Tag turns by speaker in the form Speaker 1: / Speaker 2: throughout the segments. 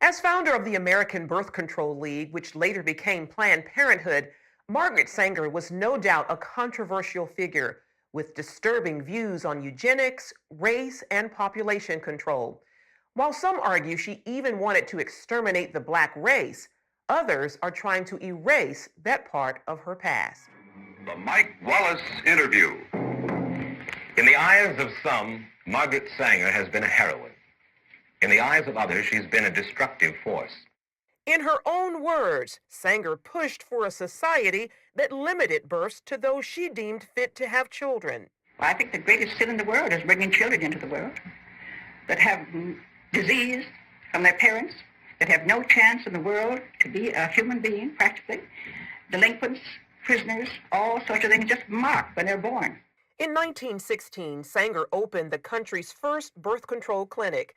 Speaker 1: As founder of the American Birth Control League, which later became Planned Parenthood, Margaret Sanger was no doubt a controversial figure with disturbing views on eugenics, race, and population control. While some argue she even wanted to exterminate the black race, others are trying to erase that part of her past.
Speaker 2: The Mike Wallace Interview. In the eyes of some, Margaret Sanger has been a heroine. In the eyes of others, she's been a destructive force.
Speaker 1: In her own words, Sanger pushed for a society that limited births to those she deemed fit to have children.
Speaker 3: I think the greatest sin in the world is bringing children into the world that have disease from their parents, that have no chance in the world to be a human being, practically. Delinquents, prisoners, all sorts of things just marked when they're born.
Speaker 1: In 1916, Sanger opened the country's first birth control clinic.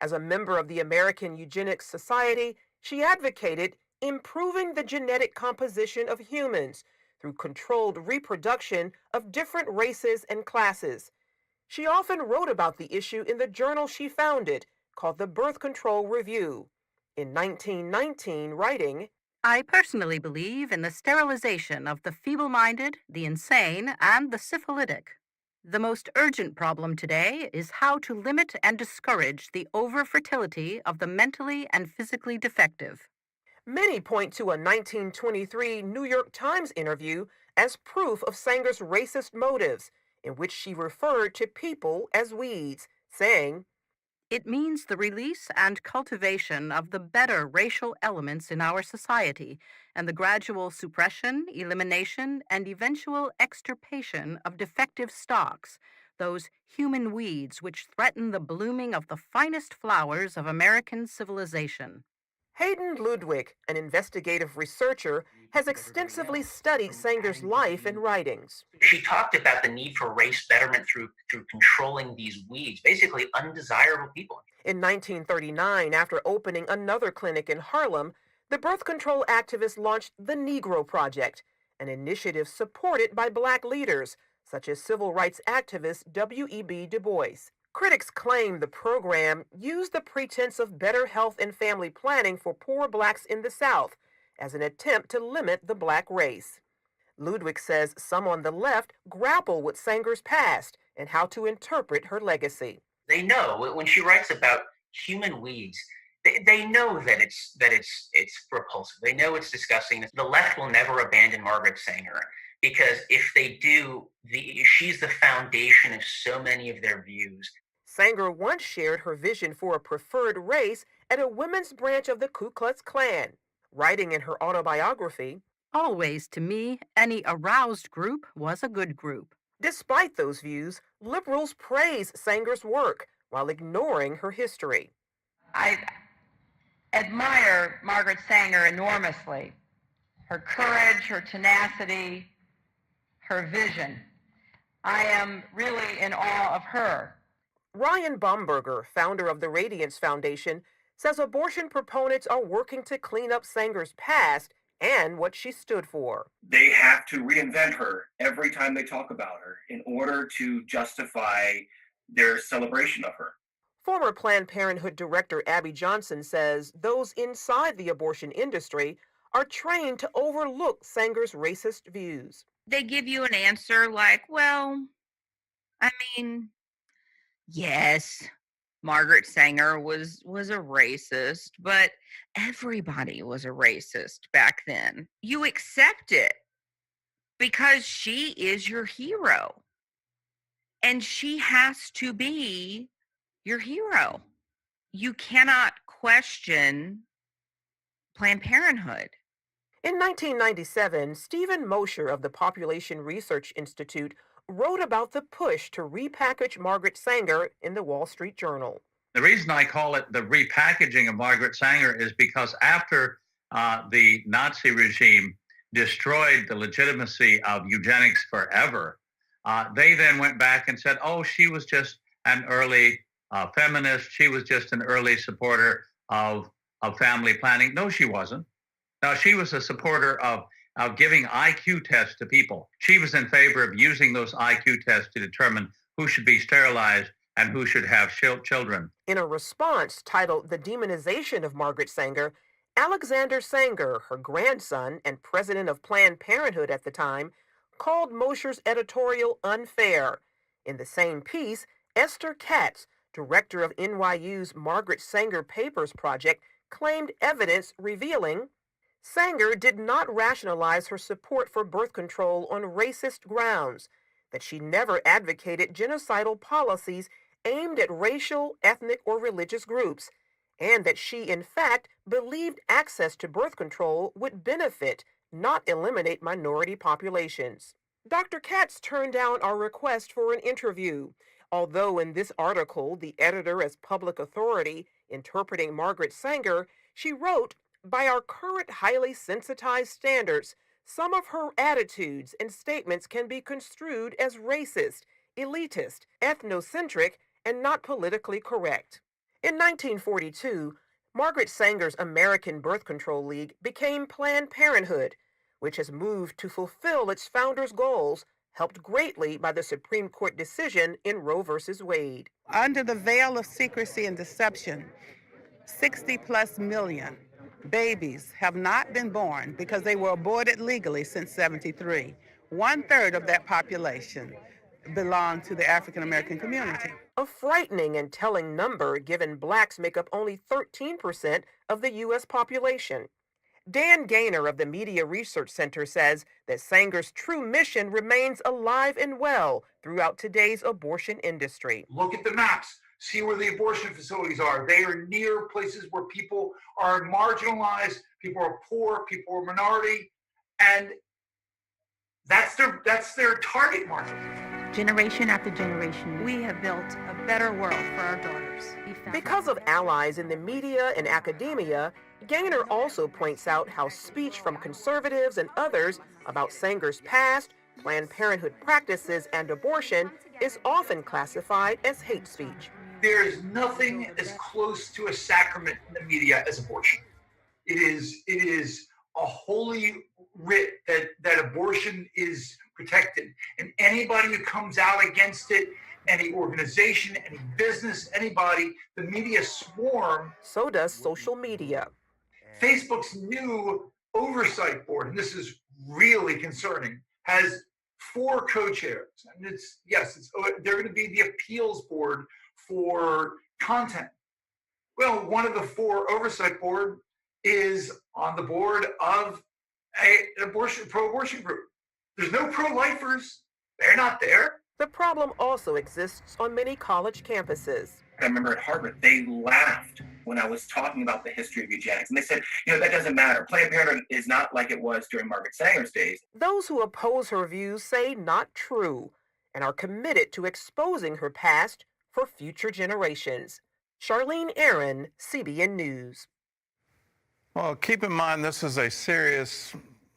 Speaker 1: As a member of the American Eugenics Society, she advocated improving the genetic composition of humans through controlled reproduction of different races and classes. She often wrote about the issue in the journal she founded, called the Birth Control Review. In 1919, writing,
Speaker 4: I personally believe in the sterilization of the feeble-minded, the insane, and the syphilitic. The most urgent problem today is how to limit and discourage the over-fertility of the mentally and physically defective.
Speaker 1: Many point to a 1923 New York Times interview as proof of Sanger's racist motives, in which she referred to people as weeds, saying,
Speaker 4: It means the release and cultivation of the better racial elements in our society and the gradual suppression, elimination, and eventual extirpation of defective stocks, those human weeds which threaten the blooming of the finest flowers of American civilization.
Speaker 1: Hayden Ludwig, an investigative researcher, has extensively studied Sanger's life and writings.
Speaker 5: She talked about the need for race betterment through controlling these weeds, basically undesirable people.
Speaker 1: In 1939, after opening another clinic in Harlem, the birth control activist launched the Negro Project, an initiative supported by black leaders, such as civil rights activist W.E.B. Du Bois. Critics claim the program used the pretense of better health and family planning for poor blacks in the South as an attempt to limit the black race. Ludwig says some on the left grapple with Sanger's past and how to interpret her legacy.
Speaker 5: They know when she writes about human weeds, they know that it's repulsive. They know it's disgusting. The left will never abandon Margaret Sanger because if they do, she's the foundation of so many of their views.
Speaker 1: Sanger once shared her vision for a preferred race at a women's branch of the Ku Klux Klan, writing in her autobiography,
Speaker 4: Always, to me, any aroused group was a good group.
Speaker 1: Despite those views, liberals praise Sanger's work while ignoring her history.
Speaker 6: I admire Margaret Sanger enormously. Her courage, her tenacity, her vision. I am really in awe of her.
Speaker 1: Ryan Baumberger, founder of the Radiance Foundation, says abortion proponents are working to clean up Sanger's past and what she stood for.
Speaker 7: They have to reinvent her every time they talk about her in order to justify their celebration of her.
Speaker 1: Former Planned Parenthood Director Abby Johnson says those inside the abortion industry are trained to overlook Sanger's racist views.
Speaker 8: They give you an answer like, well, I mean, yes, Margaret Sanger was a racist, but everybody was a racist back then. You accept it because she is your hero. And she has to be your hero. You cannot question Planned Parenthood.
Speaker 1: In 1997, Stephen Mosher of the Population Research Institute wrote about the push to repackage Margaret Sanger in the Wall Street Journal.
Speaker 9: The reason I call it the repackaging of Margaret Sanger is because after the Nazi regime destroyed the legitimacy of eugenics forever, they then went back and said, oh, she was just an early feminist. She was just an early supporter of family planning. No, she wasn't. No, she was a supporter of giving IQ tests to people. She was in favor of using those IQ tests to determine who should be sterilized and who should have children.
Speaker 1: In a response titled The Demonization of Margaret Sanger, Alexander Sanger, her grandson and president of Planned Parenthood at the time, called Mosher's editorial unfair. In the same piece, Esther Katz, director of NYU's Margaret Sanger Papers Project, claimed evidence revealing Sanger did not rationalize her support for birth control on racist grounds, that she never advocated genocidal policies aimed at racial, ethnic, or religious groups, and that she, in fact, believed access to birth control would benefit, not eliminate minority populations. Dr. Katz turned down our request for an interview, although in this article, the editor as public authority interpreting Margaret Sanger, she wrote, by our current highly sensitized standards, some of her attitudes and statements can be construed as racist, elitist, ethnocentric, and not politically correct. In 1942, Margaret Sanger's American Birth Control League became Planned Parenthood, which has moved to fulfill its founders' goals, helped greatly by the Supreme Court decision in Roe v. Wade.
Speaker 10: Under the veil of secrecy and deception, 60 plus million babies have not been born because they were aborted legally since '73. 1/3 of that population belong to the African American community.
Speaker 1: A frightening and telling number given blacks make up only 13% of the U.S. population. Dan Gaynor of the Media Research Center says that Sanger's true mission remains alive and well throughout today's abortion industry.
Speaker 11: Look at the maps. See where the abortion facilities are. They are near places where people are marginalized, people are poor, people are minority, and that's their target market.
Speaker 12: Generation after generation, we have built a better world for our daughters.
Speaker 1: Because of allies in the media and academia, Gaynor also points out how speech from conservatives and others about Sanger's past, Planned Parenthood practices, and abortion is often classified as hate speech.
Speaker 11: There is nothing as close to a sacrament in the media as abortion. It is a holy writ that abortion is protected. And anybody who comes out against it, any organization, any business, anybody, the media swarm.
Speaker 1: So does social media.
Speaker 11: Facebook's new oversight board, and this is really concerning, has 4 co-chairs. And they're going to be the appeals board for content. Well, one of the 4 oversight board is on the board of an pro-abortion group. There's no pro-lifers. They're not there.
Speaker 1: The problem also exists on many college campuses.
Speaker 7: I remember at Harvard, they laughed when I was talking about the history of eugenics. And they said, that doesn't matter. Planned Parenthood is not like it was during Margaret Sanger's days.
Speaker 1: Those who oppose her views say not true and are committed to exposing her past for future generations. Charlene Aaron, CBN News.
Speaker 13: Well, keep in mind this is a serious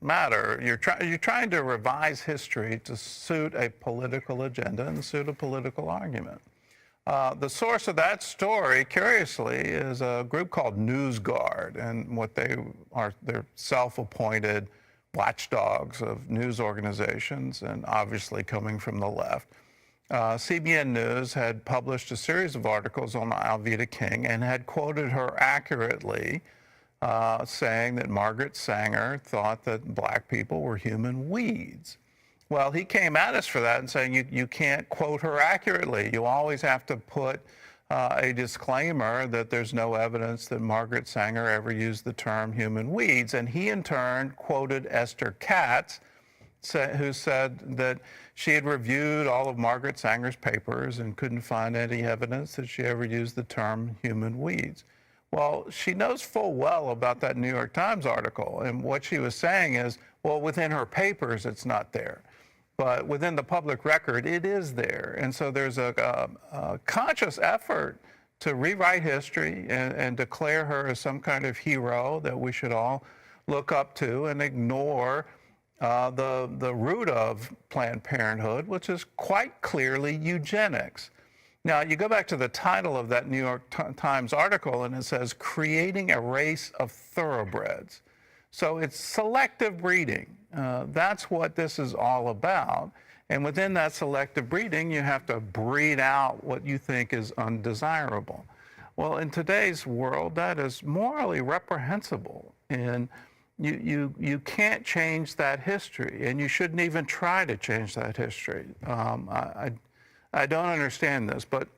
Speaker 13: matter. You're trying to revise history to suit a political agenda and suit a political argument. The source of that story, curiously, is a group called NewsGuard, and what they're self-appointed watchdogs of news organizations, and obviously coming from the left. CBN News had published a series of articles on Alveda King and had quoted her accurately, saying that Margaret Sanger thought that black people were human weeds. Well, he came at us for that and saying you can't quote her accurately. You always have to put a disclaimer that there's no evidence that Margaret Sanger ever used the term human weeds. And he, in turn, quoted Esther Katz, who said that she had reviewed all of Margaret Sanger's papers and couldn't find any evidence that she ever used the term human weeds. Well, she knows full well about that New York Times article, and what she was saying is, well, within her papers, it's not there. But within the public record, it is there. And so there's a conscious effort to rewrite history and declare her as some kind of hero that we should all look up to and ignore the root of Planned Parenthood, which is quite clearly eugenics. Now, you go back to the title of that New York Times article, and it says, Creating a Race of Thoroughbreds. So it's selective breeding. That's what this is all about. And within that selective breeding, you have to breed out what you think is undesirable. Well, in today's world, that is morally reprehensible. And you can't change that history, and you shouldn't even try to change that history. I don't understand this, but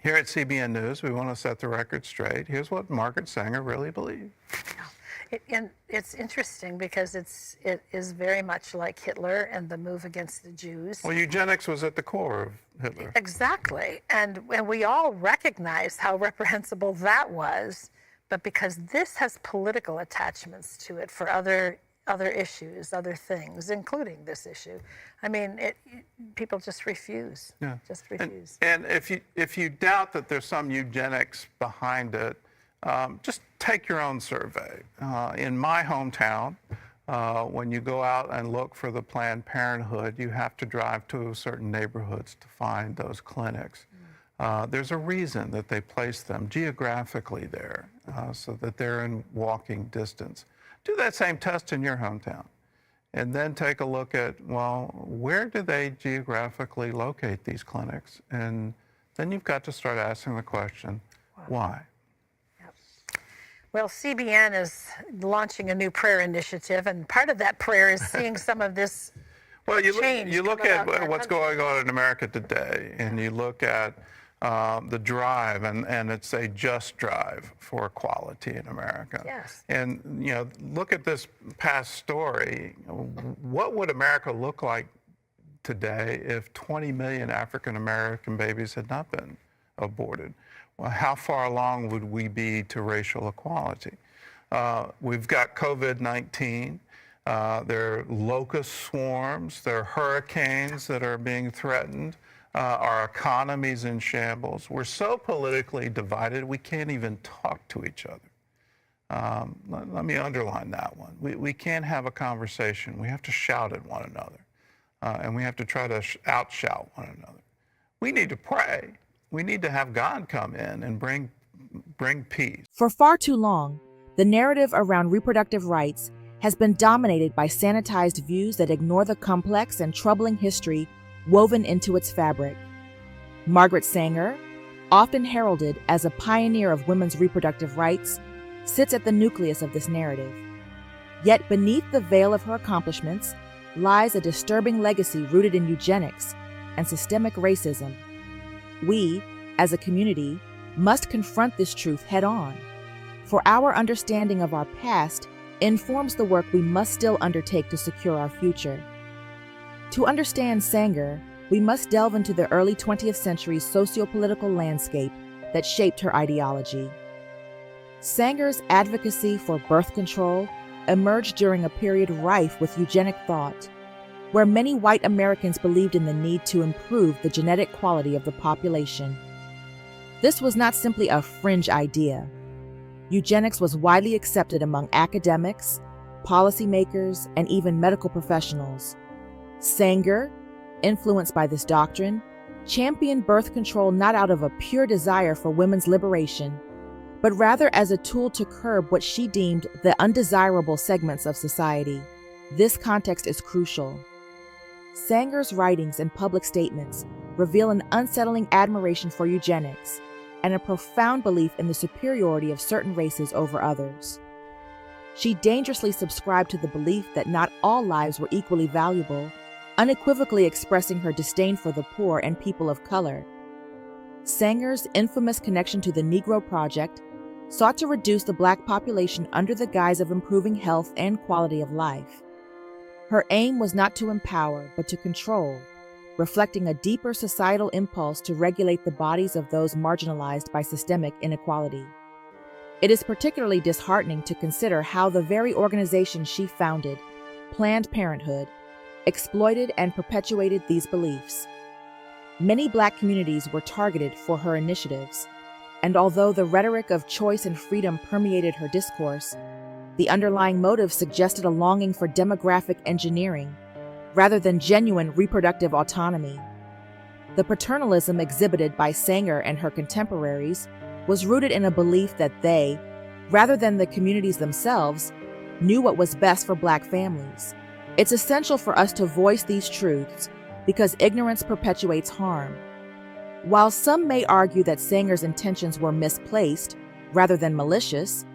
Speaker 13: here at CBN News, we want to set the record straight. Here's what Margaret Sanger really believed.
Speaker 14: And it's interesting because it is very much like Hitler and the move against the Jews.
Speaker 13: Well, eugenics was at the core of Hitler.
Speaker 14: Exactly. And we all recognize how reprehensible that was, but because this has political attachments to it for other issues, other things, including this issue. I mean, people just refuse.
Speaker 13: Yeah.
Speaker 14: Just refuse.
Speaker 13: And if you doubt that there's some eugenics behind it, just take your own survey. In my hometown, when you go out and look for the Planned Parenthood, you have to drive to certain neighborhoods to find those clinics. There's a reason that they place them geographically there, so that they're in walking distance. Do that same test in your hometown, and then take a look at, well, where do they geographically locate these clinics? And then you've got to start asking the question, why?
Speaker 14: Well, CBN is launching a new prayer initiative, and part of that prayer is seeing some of this
Speaker 13: well, you
Speaker 14: change.
Speaker 13: You look at what's going on in America today, and you look at the drive, and it's a just drive for equality in America.
Speaker 14: Yes.
Speaker 13: And, you know, look at this past story. What would America look like today if 20 million African American babies had not been aborted? Well, how far along would we be to racial equality? We've got COVID-19. There are locust swarms. There are hurricanes that are being threatened. Our economy's in shambles. We're so politically divided, we can't even talk to each other. Let me underline that one. We can't have a conversation. We have to shout at one another. And we have to try to outshout one another. We need to pray. We need to have God come in and bring peace.
Speaker 15: For far too long, the narrative around reproductive rights has been dominated by sanitized views that ignore the complex and troubling history woven into its fabric. Margaret Sanger, often heralded as a pioneer of women's reproductive rights, sits at the nucleus of this narrative. Yet beneath the veil of her accomplishments lies a disturbing legacy rooted in eugenics and systemic racism. We, as a community, must confront this truth head-on, for our understanding of our past informs the work we must still undertake to secure our future. To understand Sanger, we must delve into the early 20th century socio-political landscape that shaped her ideology. Sanger's advocacy for birth control emerged during a period rife with eugenic thought, where many white Americans believed in the need to improve the genetic quality of the population. This was not simply a fringe idea. Eugenics was widely accepted among academics, policymakers, and even medical professionals. Sanger, influenced by this doctrine, championed birth control not out of a pure desire for women's liberation, but rather as a tool to curb what she deemed the undesirable segments of society. This context is crucial. Sanger's writings and public statements reveal an unsettling admiration for eugenics and a profound belief in the superiority of certain races over others. She dangerously subscribed to the belief that not all lives were equally valuable, unequivocally expressing her disdain for the poor and people of color. Sanger's infamous connection to the Negro Project sought to reduce the Black population under the guise of improving health and quality of life. Her aim was not to empower, but to control, reflecting a deeper societal impulse to regulate the bodies of those marginalized by systemic inequality. It is particularly disheartening to consider how the very organization she founded, Planned Parenthood, exploited and perpetuated these beliefs. Many Black communities were targeted for her initiatives, and although the rhetoric of choice and freedom permeated her discourse, the underlying motive suggested a longing for demographic engineering, rather than genuine reproductive autonomy. The paternalism exhibited by Sanger and her contemporaries was rooted in a belief that they, rather than the communities themselves, knew what was best for Black families. It's essential for us to voice these truths because ignorance perpetuates harm. While some may argue that Sanger's intentions were misplaced rather than malicious,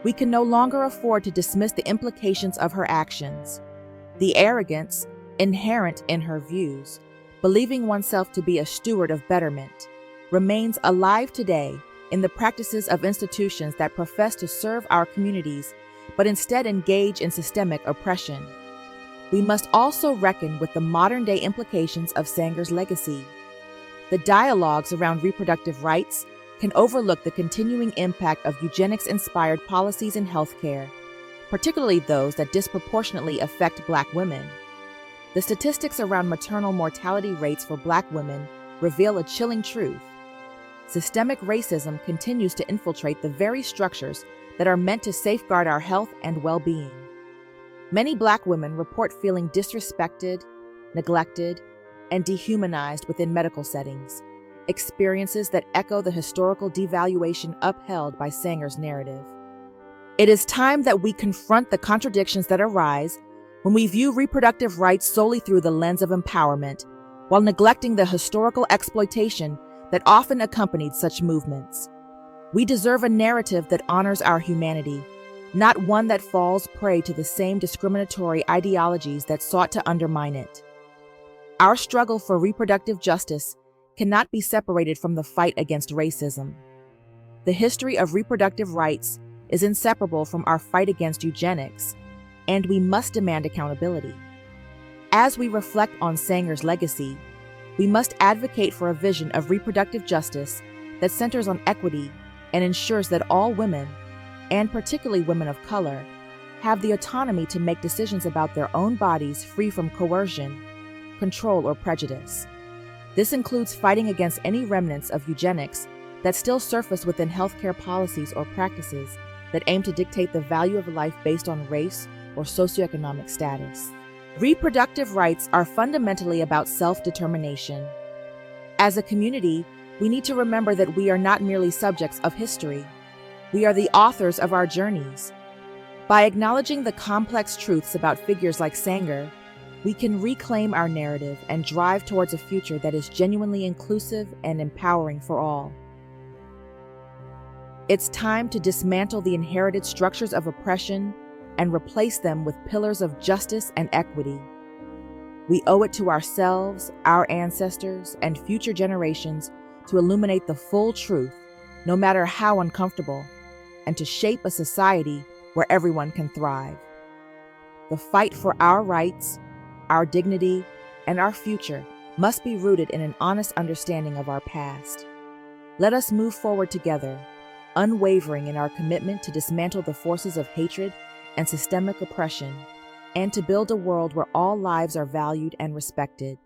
Speaker 15: we can no longer afford to dismiss the implications of her actions. The arrogance inherent in her views, believing oneself to be a steward of betterment, remains alive today in the practices of institutions that profess to serve our communities but instead engage in systemic oppression. We must also reckon with the modern-day implications of Sanger's legacy. The dialogues around reproductive rights can overlook the continuing impact of eugenics-inspired policies in healthcare, particularly those that disproportionately affect Black women. The statistics around maternal mortality rates for Black women reveal a chilling truth. Systemic racism continues to infiltrate the very structures that are meant to safeguard our health and well-being. Many Black women report feeling disrespected, neglected, and dehumanized within medical settings, experiences that echo the historical devaluation upheld by Sanger's narrative. It is time that we confront the contradictions that arise when we view reproductive rights solely through the lens of empowerment, while neglecting the historical exploitation that often accompanied such movements. We deserve a narrative that honors our humanity, not one that falls prey to the same discriminatory ideologies that sought to undermine it. Our struggle for reproductive justice cannot be separated from the fight against racism. The history of reproductive rights is inseparable from our fight against eugenics, and we must demand accountability. As we reflect on Sanger's legacy, we must advocate for a vision of reproductive justice that centers on equity and ensures that all women, and particularly women of color, have the autonomy to make decisions about their own bodies free from coercion, control, or prejudice. This includes fighting against any remnants of eugenics that still surface within healthcare policies or practices that aim to dictate the value of life based on race or socioeconomic status. Reproductive rights are fundamentally about self-determination. As a community, we need to remember that we are not merely subjects of history. We are the authors of our journeys. By acknowledging the complex truths about figures like Sanger, we can reclaim our narrative and drive towards a future that is genuinely inclusive and empowering for all. It's time to dismantle the inherited structures of oppression and replace them with pillars of justice and equity. We owe it to ourselves, our ancestors, and future generations to illuminate the full truth, no matter how uncomfortable, and to shape a society where everyone can thrive. The fight for our rights, our dignity, and our future must be rooted in an honest understanding of our past. Let us move forward together, unwavering in our commitment to dismantle the forces of hatred and systemic oppression, and to build a world where all lives are valued and respected.